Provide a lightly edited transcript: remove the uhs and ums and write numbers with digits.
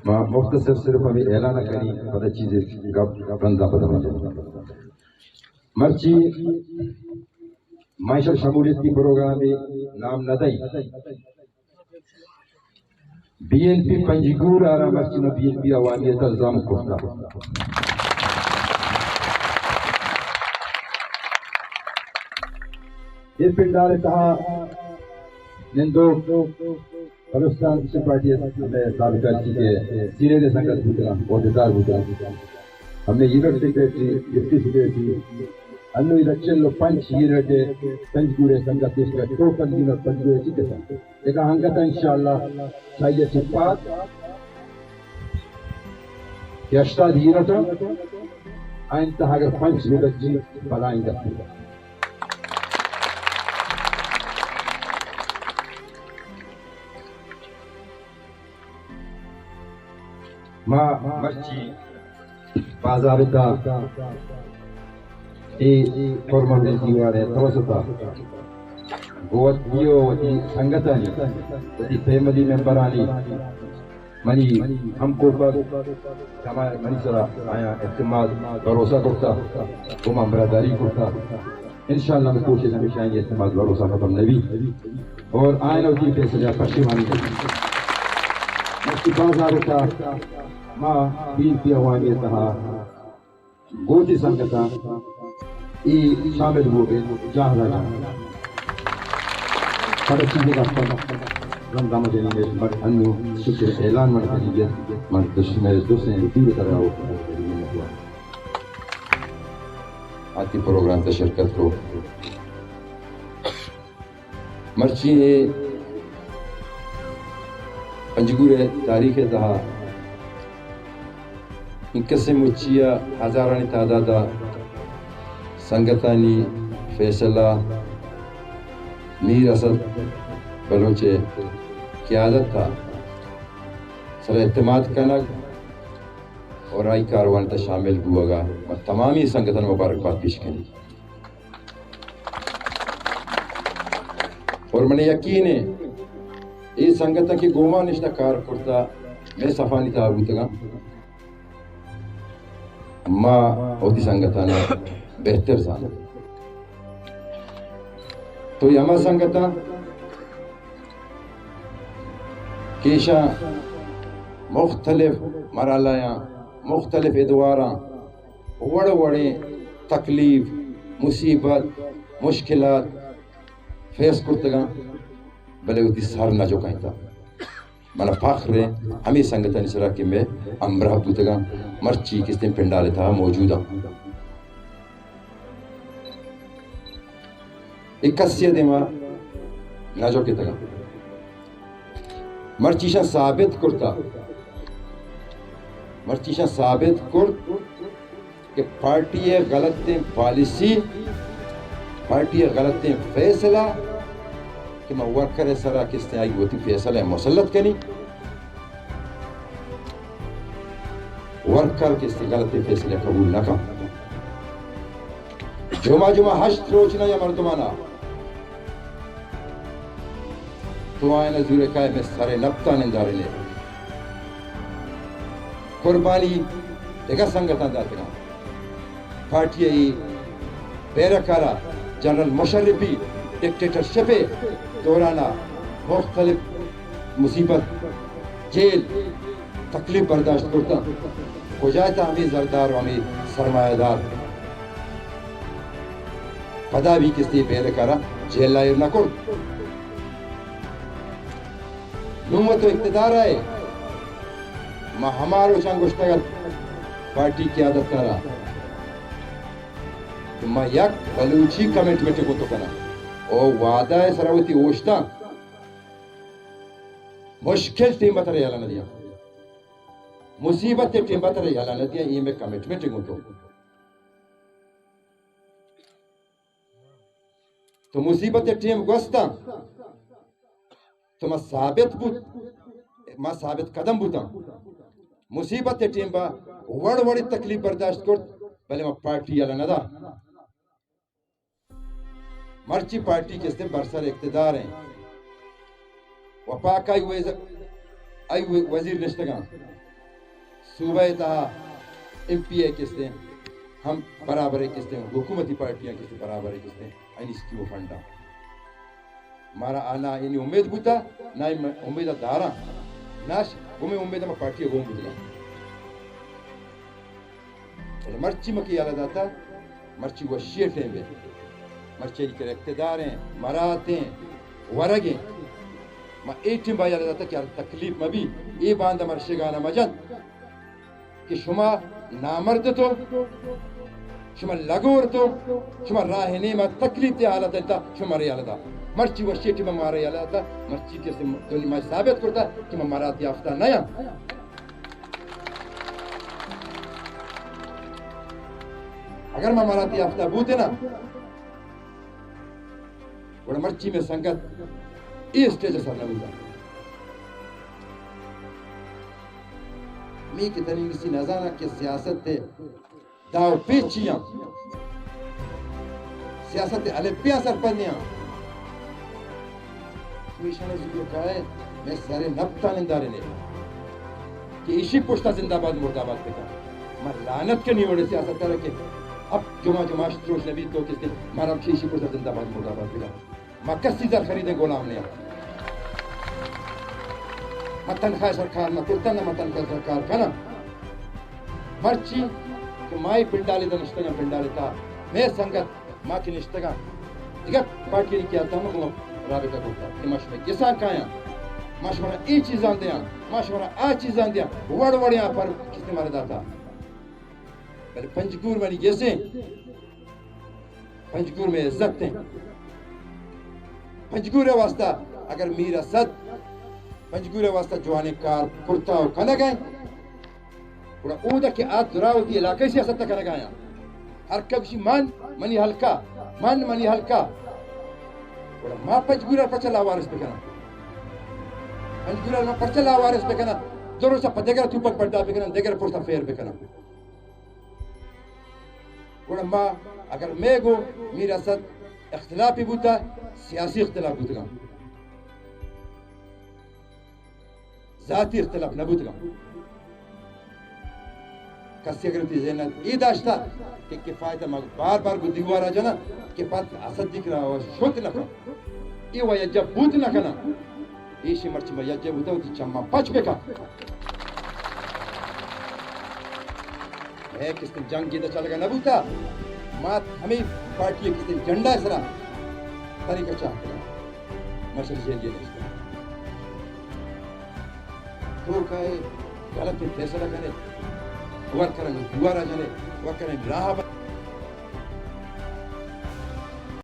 مختصر صرف ابھی اعلان کری پتہ چیزیں گپ رنزا پتہ ہو جائے مرچی معاشر شمولیت کی پروگرام نام ندائی بی این پی پنجگور آرا مرچی میں بی این پی عوامیت الزام کرتا یہ پنڈال کہا نندو بلوچستان سے پارٹی ہمیں سابقہ کے سینے نے سنگت بھوتنا عہدیدار بھوتنا ہم نے یونٹ سیکریٹری ڈپٹی سیکریٹری انو الیکشن لو پنچ یونٹ پنجگورے سنگت اس کا ٹوٹل یونٹ پنجگورے چکے تھا ایک ہنگتا انشاءاللہ چاہیے چپات کہ اشتاد یونٹ آئنتہ اگر پنچ یونٹ جی بلائیں گا ما مرچی باضابطہ فورمل دیوارے توسطا گوت دیو وتی سنگتانی وتی فیملی ممبرانی منی ہم کو پر ہمارے منی سرا آیا اعتماد بھروسہ کرتا گما برادری کرتا انشاءاللہ میں کوشش ہمیشہ یہ اعتماد بھروسہ ختم نبی اور آئین وتی فیصلہ پشیمانی مرچی باضابطہ ما بین پی عوامیتها گوتی سنگتا ای شامل ہو گئے جاہ رہا پر چیزیں کا رمضان جنیت مر انو شکر اعلان مر جنیت مر دشمن دوسرے دور طرح ہو آتی پروگرام تا شرکت کو مرچی پنجگور تاریخ تہا ان قسم اچیا ہزارانی تعدادہ سنگتانی فیصلہ میر اسد بلوچے قیادت تھا سر اعتماد کنگ اور آئی کاروان تا شامل ہوا گا اور تمامی سنگتن مبارکباد پیش کریں اور میں یقین ہے یہ سنگتن کی گوما نشتہ کار کرتا میں صفانی تعبوت گا ما ہوتی سنگتانا بہتر زانا تو یما سنگتا کیشا مختلف مرحلہ مختلف ادوارا وڑے تکلیف مصیبت مشکلات فیس کرتگا بلے ہوتی سر نہ جو کہیں تھا مانا فخر ہے ہمیں سنگتا نسرا کہ میں امرہ بوتگا مرچی کس دن پنڈالے تھا موجودہ اکسی دیما ناجو کی تگا مرچیشا ثابت کرتا مرچیشا ثابت کرت کہ پارٹی غلط پالیسی پارٹی غلط فیصلہ کہ میں ورکر سرا کس نے آئی ہوتی فیصلہ مسلط کنی ورکر کس نے غلط فیصلہ قبول نہ کم جمعہ ہشت روچنا یا مردمانا تو آئینہ زور کائے میں سارے نبتا نندارے لے قربانی دیکھا سنگتان داتے گا پارٹی ای بیرکارا جنرل مشرفی ڈکٹیٹرشپ دورانا مختلف مصیبت جیل تکلیف برداشت کرتا ہو جائے تھا ہمیں زردار و ہمیں سرمایہ دار پدا بھی کس لیے پہلے کرا جیل لائر نہ کر نومت و اقتدار آئے ماں ہمارو چنگوشتگر پارٹی کی عادت کرا تو ماں یک بلوچی کمنٹمنٹ کو تو کنا او وعدہ ہے سراوتی اوشتا مشکل ٹیم بتا رہی اللہ ندیا مصیبت ٹیم بتا رہی اللہ ندیا یہ میں کمنٹمنٹ کو تو مصیبت ٹیم گوستا تو ما ثابت قدم بوتا مصیبت ٹیم با وڑی تکلیف برداشت کرت بلے ما پارٹی اللہ ندا مرچی پارٹی کس دے برسر اقتدار ہیں وپاک آئی وزیر نشتگان صوبہ تہا ایم پی اے کستے ہم برابر کستے حکومتی پارٹیاں کستے برابر کستے این اس کی وہ فنڈا مارا آنا اینی امید بوتا نہ امید دارا ناش گمے امید ما پارٹی گوم بوتا مرچی مکی یالا داتا مرچی وہ شیٹ ہیں بے مرچی کے اقتدار ہیں مراتیں ورگیں ما ایٹیم با یالا داتا کہ تکلیف مبی ای باندہ مرشگانا مجد کہ شما نامرد تو شما لگور تو شما راہ نیمہ تکلیف تے حالت ہے شما ری حالت مرچی وہ شیٹی میں مارا حالت مرچی کے دلی میں ثابت کرتا کہ میں مرات یافتہ نیا اگر میں مرات یافتہ بوتے نا وہ مرچی میں سنگت یہ اسٹیج سر نہ بوتا می کی تنین کسی نظانہ کی سیاست تے داو پیچیاں سیاست تے علیپیاں سر پندیاں کمیشن ذکر کہا ہے میں سارے نبتا نندارے نے کہ اسی پشتہ زندہ باد مرد آباد پہ کہا میں لعنت کے نہیں وڑے سیاست کر رکھے اب جمعہ شروع نبی تو کس دن مارا اسی پشتہ زندہ باد مرد آباد پہ کہا میں کسی در خریدیں غلام نہیں میں تنخواہ سرکار نہ کرتا نہ میں تنخواہ سرکار کنا مرچی کہ مائی پنڈالی دا نشتگاں پنڈالی تا میں سنگت ماں کی نشتگاں دیگر پارٹی نے کیا تھا ہم رابطہ کرتا کہ مشورہ کسان کھایا مشورہ ای چیزاں دیا مشورہ آ چیزاں دیا وڑ یہاں پر کس نے مارے داتا پہلے پنجگور میں جیسے پنجگور میں عزت ہیں پنجگور واسطہ اگر میرا صد پنجگور واسطہ جوانے کار کرتا ہو کھانا گئے بڑا اودا کہ آت دراؤ دی علاقے سے ستا کھانا گایا ہر کبشی منی ہلکا منی ہلکا بڑا ماں پنجگورا پچھلا وارس بکنا پنجگورا ماں پچھلا وارس بکنا دورو سا پدگر تھوپک پڑھتا بکنا دیگر پورتا فیر بکنا بڑا ماں اگر میں گو میرا صد اختلافی بوتا سیاسی اختلاف بوتا ذاتی اختلاف نہ بوتا کسی اگر تی ذہنت یہ داشتا کہ کفایت بار بار گو دیوارا جانا کہ پات اسد دکھ رہا ہو شوت نہ کھا یہ وہ یجب بوت نہ کنا ایشی مرچی میں یجب ہوتا ہوتی چمہ پچ بے کا ہے کس دن جنگ جیدہ چل گا نہ بوتا مات ہمیں پارٹی کس دن جنڈا اسرا طریقہ چاہتا ہے مشر جیل یہ نہیں تو کہے غلط فیصلہ کرے ور کریں دوارا جانے ور کریں راہ